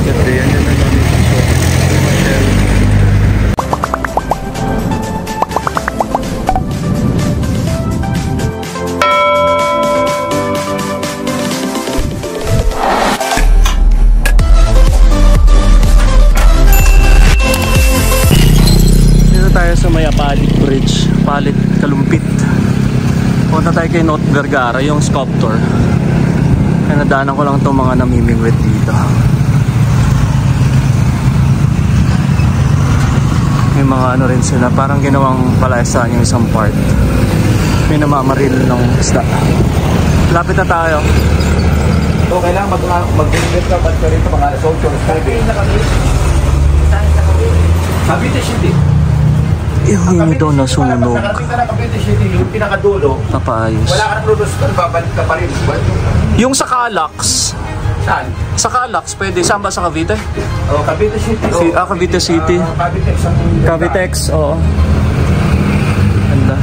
Ganda yan, yan na lang yung sa Maya Palit Bridge, Palit Kalumpit. Punta tayo kay North Vergara, yung sculptor. Kaya nadaanan ko lang itong mga namimingwit dito. May mga ano rin sila, parang ginawang palaisaan yung isang part. May namamaril ng isda. Lapit na tayo. So kailangan mag-visit ka pa rin sa mga social studies. Cavite City. Yung daw nasunog. Yung pinakadulo, Papaayos. wala ka nang lulus ka, babalik ka pa rin. Yung sa Calax. Saan? Sa Calax, pwede. Saan ba? Sa Cavite? Oh, Cavite City. Cavite City. Cavitex ang... Cavitex, oo. Ganda.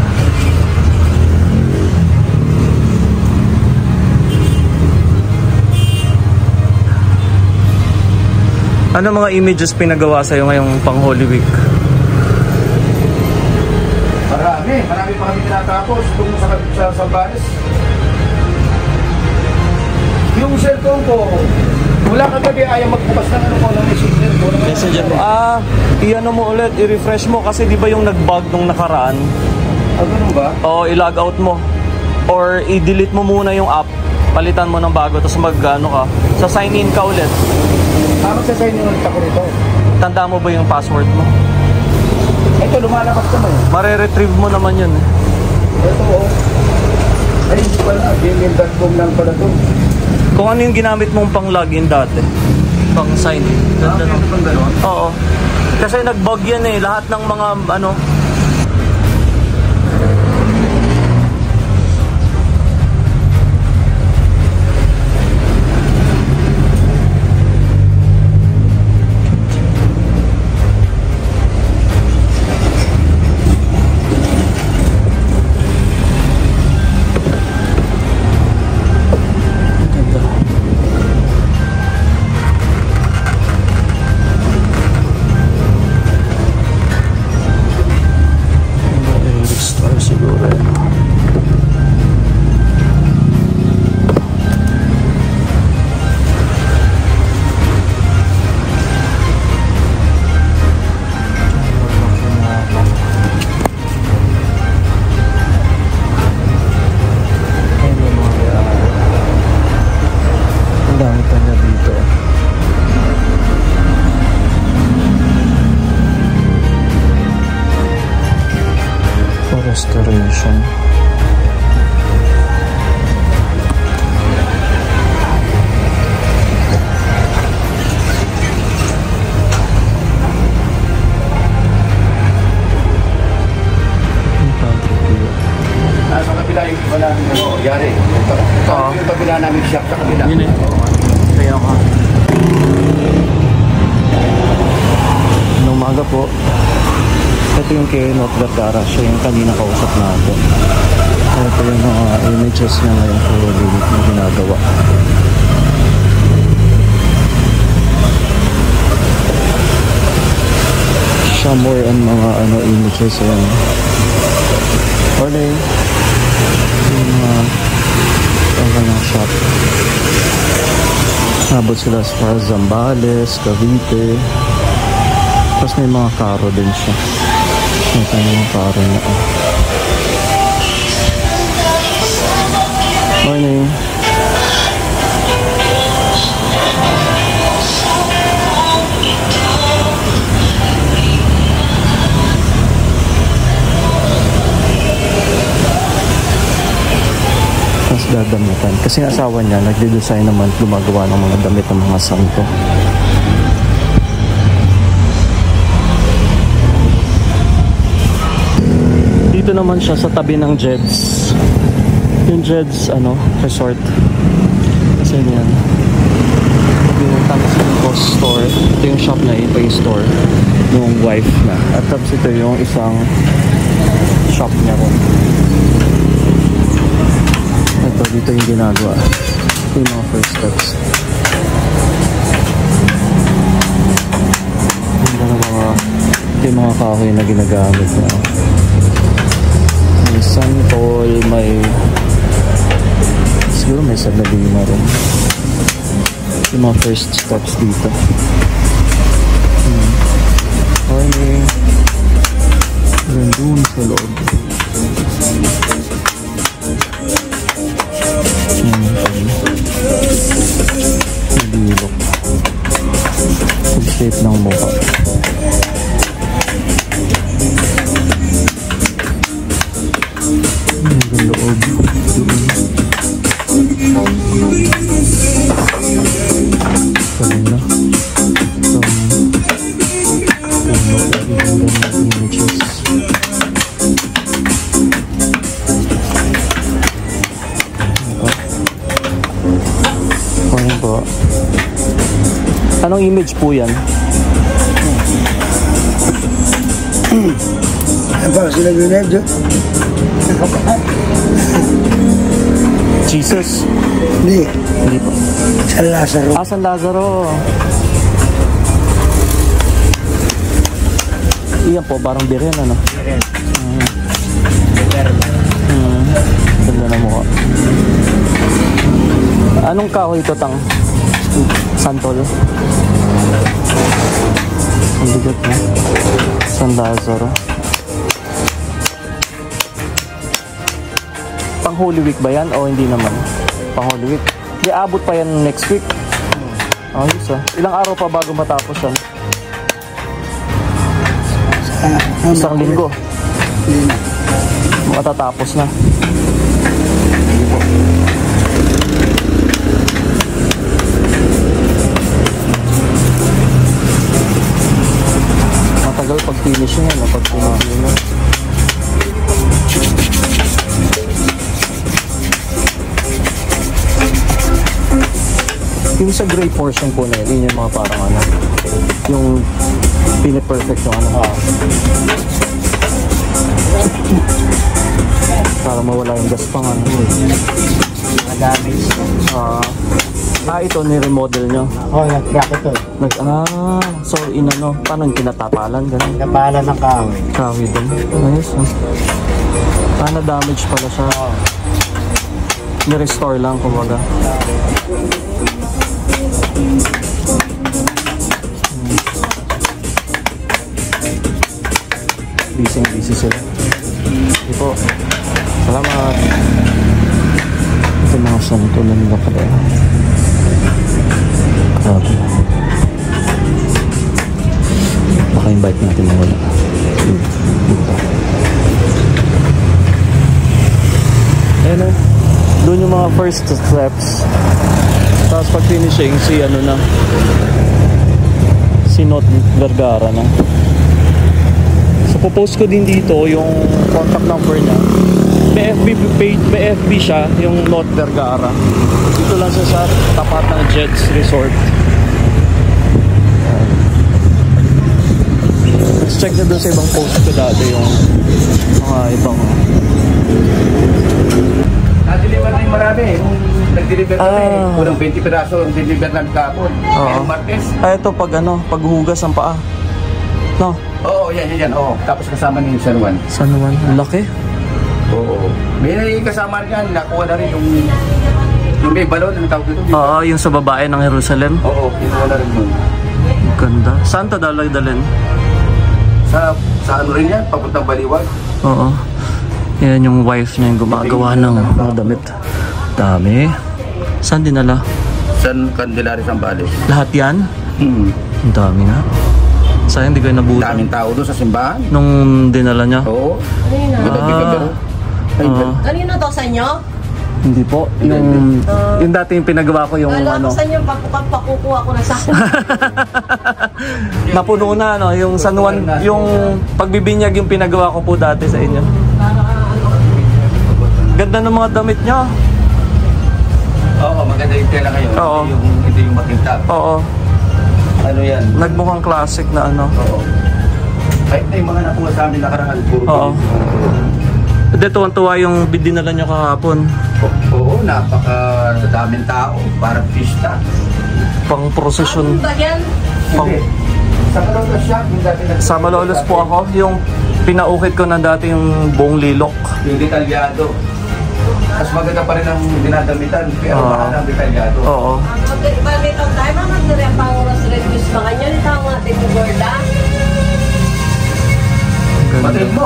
Ano mga images pinagawa sa'yo ngayong pang Holy Week? Marami pa kami tinatapos kung sa Sambales. Yung cellphone ko, wala kagabi ayaw magbukas ng ano ko ng messenger ko. Messenger mo? I-ano mo ulit, i-refresh mo kasi di ba yung nag-bug nung nakaraan? Ganun ba? Oo, i-log out mo. Or i-delete mo muna yung app, palitan mo ng bago, tapos mag-ano ka, sa sign in ka ulit. Magsa-sign in ulit ako rito. Tanda mo ba yung password mo? Ito, lumalabas naman. Mare-retrieve mo naman yun. Ito, ay, hindi pala. Gaming.com lang pala ito. Kung ano yung ginamit mong pang login dati. Pang sign in. Ganda no? Oo. Kasi nag-bug yan eh. Lahat ng mga ano... Restoration. Sa kabila yung iba namin yari. Yung kabila namin shop sa kabila. Yun eh. Kaya ka. Umaga po. Ito yung kay North Vergara, siya yung kanina kausap natin. Ito yung mga images niya ngayong Holy Week na ginagawa. Siya more on mga images yan. Morning. Yung ang kanyang shop. Nabot sila sa Zambales, Cavite. Tapos may mga karo din siya. Ito yung karo na. Morning. Tapos dadamitan. Kasi asawa niya, nagde-design naman, gumagawa ng mga damit ng mga santo. Dito naman siya sa tabi ng Jed's. Yung Jed's resort. Kasi yan. Tapos yung boss store. Ito yung shop na ito yung store yung wife na. At tapos ito yung isang shop niya rin. Ito dito yung ginagawa. Ito yung mga first steps. mga kahoy na ginagamit na. May santol, may siguro may salalima rin. Yung mga first steps dito. Morning. Yan dun sa loob. Nililok. Shape ng mukha. Ang loob. Kanina. Images. Ano po? Anong image po yan? Para sila binedyo. Jesus? Hindi. Hindi po. San Lazaro. Ah, San Lazaro. Iyan po, parang birin, ano? Ganda na mukha. Anong kahoy ito, Tang? Santol? Ang bigat na. San Lazaro. Pang Holy Week ba yan? O hindi naman? Pang Holy Week. Di abot pa yan next week. Ayos ah. Ilang araw pa bago matapos yan? Isang linggo. Matatapos na. Matagal pag finish niya, pag finish niya. Yung sa gray portion po na yun, yung mga parang ano, yung piniperfect yung ano. Para mawala yung gas pang ano. Damage. Ito ni-remodel nyo. Nag-crack ito. So inano, paano yung tinatapalan? Ganun? Kapalan ng kahoy. Kahoy din. Ayos ah. Paano damage pala siya? Ni-restore lang kumbaga. Busy sila. Hindi po. Salamat. Ito mga santulan nila pala. Grabe. Baka invite natin na wala. Dito. Ayan o. Doon yung mga first steps. Tapos pag finishing, si ano na. Si Not Vergara na. So popost ko din dito yung contact number niya. May FB page, may FB siya, yung Not Vergara. Dito lang siya sa tapat ng Jeds Resort. Let's check na doon sa ibang post ko dati yung mga ibang Na-deliver na yung marami. Nag-deliver kami. Unang 20 piraso ang deliver namin kahapon. Ngayong Martes. Ito pag ano, paghuhugas ng paa. No? Oo, yan. Oo. Tapos kasama niyo yung San Juan. San Juan? Laki. Oo. May kasama rin yan. Nakuha na rin yung may balon. Ang tawag dito. Oo, yung sa babae ng Jerusalem. Oo, kinuha na rin yun. Ganda. Saan ito dalhin? Sa ano rin yan? Papuntang Baliwag. Oo. Yan yung wife niya yung gumagawa ng mga damit. Dami. Saan dinala? San Candelaria, Zambales. Lahat yan? Ang dami nga. Sayang hindi ko nabutan. Daming tao doon sa simbahan. Nung dinala niya? Oo. Kanino to sa inyo? Hindi po. Yung dati yung pinagawa ko yung Alam ano. ko sa inyo, pakukuha ko na sa akin. Napuno na, no? Yung San Juan, yung pagbibinyag yung pinagawa ko po dati sa inyo. Ganda ng mga damit niya. Oo, maganda yung tela kayo. Oo. Hindi yung makintab. Oo. Ano yan? Nagmukhang classic na ano. Oo. Kahit na yung mga nakuha sa amin nakaraan, puro. Oo. Hindi, tuwan-tuwa yung dinala niyo kahapon. Oo, daming tao. Parang pista. Pang prosesyon. Ano ba yan? Pang... Sa Malolos siya, yung dati Sa Malolos po ako, yung pinaukit ko na dati yung buong lilok. yung detalyado. Mas maganda pa rin ang dinadamitan, pero mahal ang detalyado. Oo. Balik ang tayo, mga nariyan pang oras reviews mga nyo, ito ang ating gorda. Matrin mo.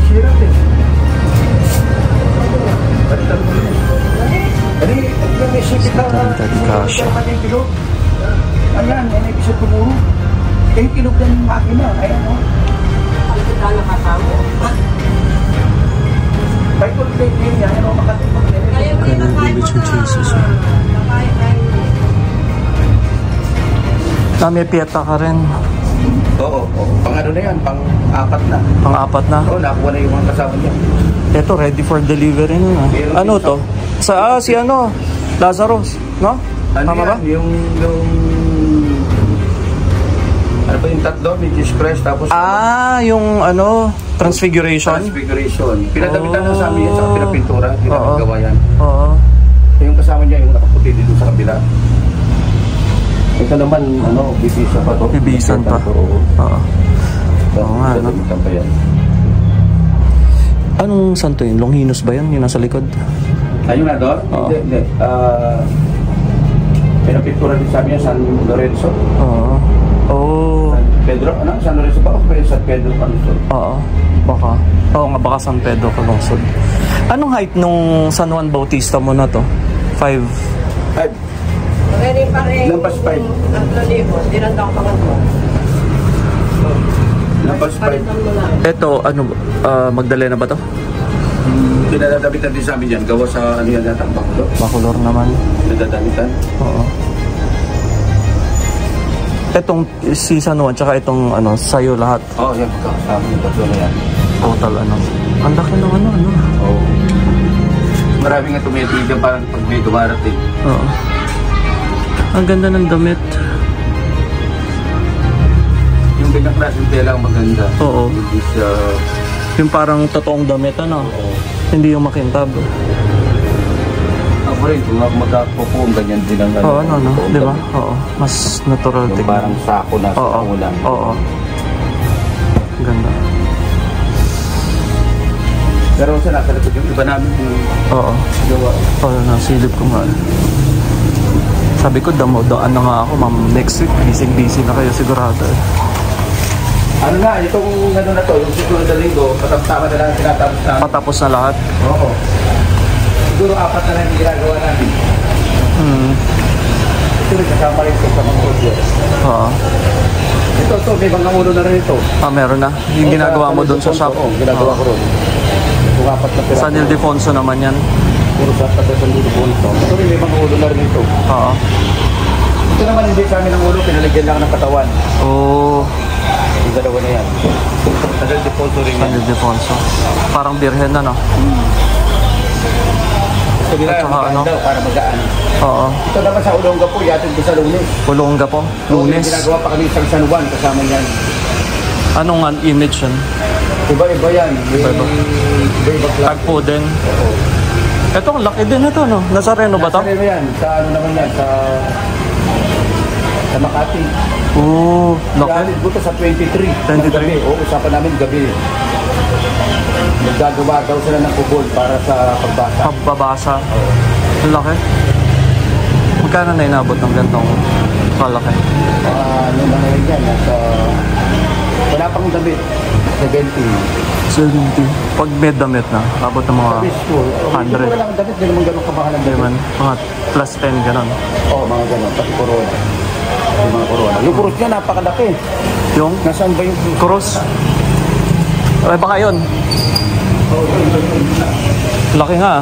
Sirap eh. Balitan mo yun. Dali, may sipit na. Kasha. Ayan, yan ay bisip kumuro. Eh, kilog na yung makina. Ayan, no? Ang kita nakasamo. Kahit kung pinag niya, ano, makatipag na. Kaya mo yung nakain mo na. May piyeta ka rin. Oo, pang ano na yan, pang-apat na. Pang-apat na. Oo, nakuha na yung mga kasama niya. Ito, ready for delivery na. Ano to? Si ano? Lazarus, no? Ano Tama yan? ba? Yung ano ba yung tatlo? May Jesus Christ, tapos Yung ano, Transfiguration? Transfiguration. Pinadamitan na sa amin yan sa pinapintura. Hindi na Oo. magawa yan. Oo. Yung kasama niya, yung nakaputi dito sa kabila. Ito naman, ano, bibisa pa to. Bibisan pa. Oo. Oo. Oo nga, no? Pinadamitan pa yan. Anong santo yun? Longinus ba yun? Yung nasa likod? Ayun na doon? Oo. Hindi. Pinapintura din sa amin yan, San Lorenzo. Oo. Oh. San Pedro, ano? San Lorenzo ba? O San Pedro Palusod? Oo. Baka. Oo nga, baka San Pedro Calungsod. Anong height nung San Juan Bautista mo na to? 5? Ay, Pwede pa rin. Lampas 5. Ang lalibo, dinandang pangatlo. Lampas 5. Palitan mo na. Ito, ano, Magdalena ba to? Pinadadamitan din sa amin yan. Gawa sa ano yan natang Bacolor. Bacolor naman. Pinadadamitan. Oo. Etong si San Juan, tsaka itong ano, sa'yo lahat. Oo, yan. Magkakasama yung tatlo na yan. Total ano. Ang laki ng ano. Oo. Marami nga tumitigil parang pag may dumarating. Oo. Ang ganda ng damit. Yung ganyang klaseng tela ang maganda. Oo. Hindi siya... Yung parang totoong damit, ano? Oo. Hindi yung makintab. Ako rin, kung ako magkapopo, ganyan din ang Oo, ano, no? totoong Di ba? damit. Oo. Mas natural Yung tingnan. parang sako na sa Oo. pangulan. Oo. Ganda. Pero sa nasa likod yung iba namin yung Oo. gawa. Oo, nasilip ko nga. Sabi ko, damo-daan na nga ako, ma'am. Next week, busy na kayo sigurado. Ano na, itong ano na to, yung siguro sa linggo, pataptama na lang tinatapos namin. Patapos na lahat. Oo. Siguro 4 na lang yung ginagawa namin. Ito rin kasama rin ito sa mga audio. Oo. Ito, may mga ulo na rin ito. Meron na. Yung ginagawa mo doon sa shop. Oo, ginagawa ko ron. Kung 4 na pira. San Ildefonso naman yan. Puro sa pagdasan dito po ito. Ito rin, may mga ulo na rin ito. Oo. Ito naman hindi sa amin ng ulo, pinalagyan lang ng katawan. Oo. Yung dalawa na yan. Tagal default rin San yan. Ildefonso. Parang birhen na, no? Ito nila, At saka magaan ano? daw para magaan. Oo. Ito naman sa Olonga po, yatid ko sa Lunes. Pulongga po. Lunes. Ginagawa pa kami isang San Juan, kasama yan. Anong image yun? Iba-iba yan. Iba-iba. Iba-iba klase. Tagpo din. Oo. Ito, ang laki din ito, no? Nazareno ba to? Nasa Reno yan. Sa ano naman yan? Sa Makati. Oo. Laki. Galit ko to sa 23. 23? Ng gabi. Oo, usapan namin gabi. Naggagawa daw sila ng kubol para sa pagbasa. Pagbabasa. Ang laki. Magkano na inabot ng gantong kalaki? Ano naman yan? Nasa... Wala pang damit. 70. 70. Pag may damit na, abot ng mga Sa school. 100. Wala kang damit. Hindi naman ganun kamahal ang Hindi damit. man, mga plus 10 ganun. Oo, mga ganun. Pati corona. Yung mga corona. Yung cross niya napakalaki. Yung Nasaan ba yung cross? cross. Ay, baka yun. Laki nga.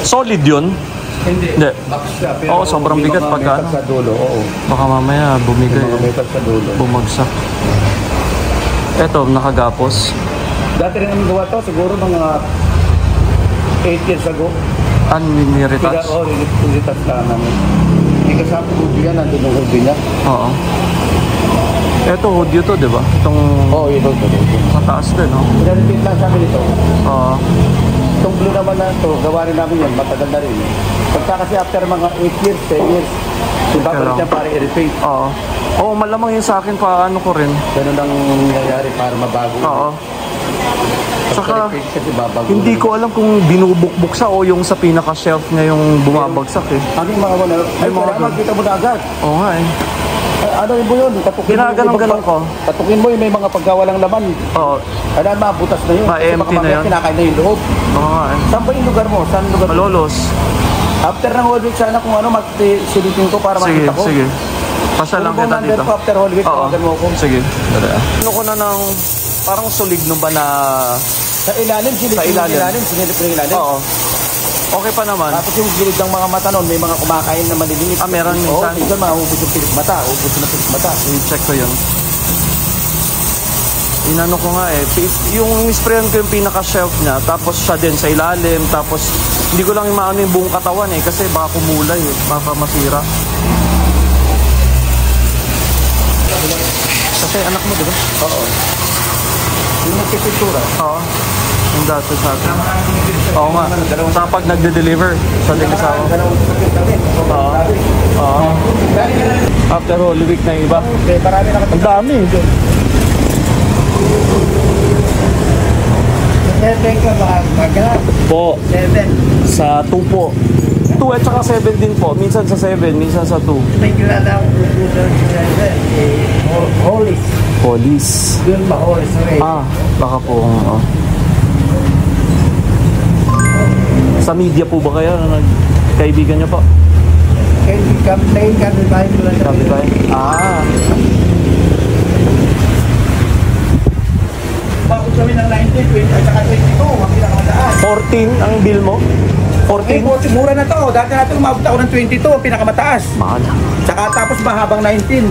Solid yun. Hindi. Hindi. Box siya. Pero Oo, sobrang may bigat mga pagka metal ano. sa dulo. Oo. Baka mamaya May bumigay. mga metal sa dulo. Bumagsak. Eto, nakagapos. Dati rin namin gawa to. Siguro mga 8 years ago. Nire-touch. Oo, retouch na namin. May kasama ko yan. Nandun yung hood niya. Oo. Eto, hodyo to, di ba? Itong Oo, yun hood. mataas din, no? Pinaripit lang sa amin ito. Oo. Itong blue naman na ito, gawa rin namin yan. Matagal na rin. Pagka kasi after mga 8 years, 10 years, ibabalik lang. niya para i-repaint. Oo. Oo, malamang yun sa akin pa ano ko rin. Ganun ang nangyayari para mabago. Oo. Tsaka, Kasi babago. hindi ko alam kung binubukbuk siya o yung sa pinaka-shelf niya yung bumabagsak eh. Ano yung mga wala? Ay, mga wala, makita mo na agad. Oo nga eh. Ano mo yun? Tatukin mo Ginaganong-ganong ko. Tatukin mo yung may mga pagkawalang laman. Oo. Ano, mabutas na yun. Kasi Ma-empty baka na yun. Kinakain na yung loob. Oo nga eh. Saan ba yung lugar mo? Saan lugar mo? Malolos. After ng Holy Week, sana kung ano, silipin ko para Sige, makita ko. sige. Pasya lang Kung kita nandun dito. ko after Holy Week, Oo. tawagan mo ako. Sige. Ano ko na ng parang suligno ba na... Sa ilalim, Sa ilalim. sinilip ko yung ilalim. Oo. Okay pa naman. Tapos yung gilid ng mga mata nun, may mga kumakain na maliliit. Ah, meron Oo, minsan. minsan maubos yung pilik mata. Ubos na pilik mata. I-check ko yun. Inano ko nga eh. Yung nisprayan ko yung pinaka-shelf niya, tapos siya din sa ilalim, tapos hindi ko lang maano yung buong katawan eh, kasi baka kumulay eh, baka masira. Kasi anak mo, di ba? Oo. Yung nagpipintura. Oo. Yung dati sa akin. Oo nga. Sa pag nagde-deliver sa Dilisawa. Oo. Oo. After Holy Week na yung iba. Okay, marami na Ang dami. Seven ka ba? Magkala? Po. 7. Sa 2 po. 2 at saka 7 din po. Minsan sa 7, minsan sa 2. May kilala akong producer si Hollis. Police. Doon ba Hollis? Sorry. Ah, baka po. Sa media po ba kayo? Kaibigan niyo po? Kami tayo ko lang. Sabi ba? Ah. Bakit kami ng 19, 20, at saka 22, ang pinakamataas. 14 ang bill mo? Eh, 14? mura na to. Dati natin umabot ako ng 22, ang pinakamataas. Mahal. Tsaka tapos mahabang 19.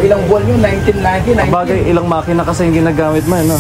Ilang buwan yun? 19, 19, 19. Bagay, ilang makina kasi yung ginagamit mo, no?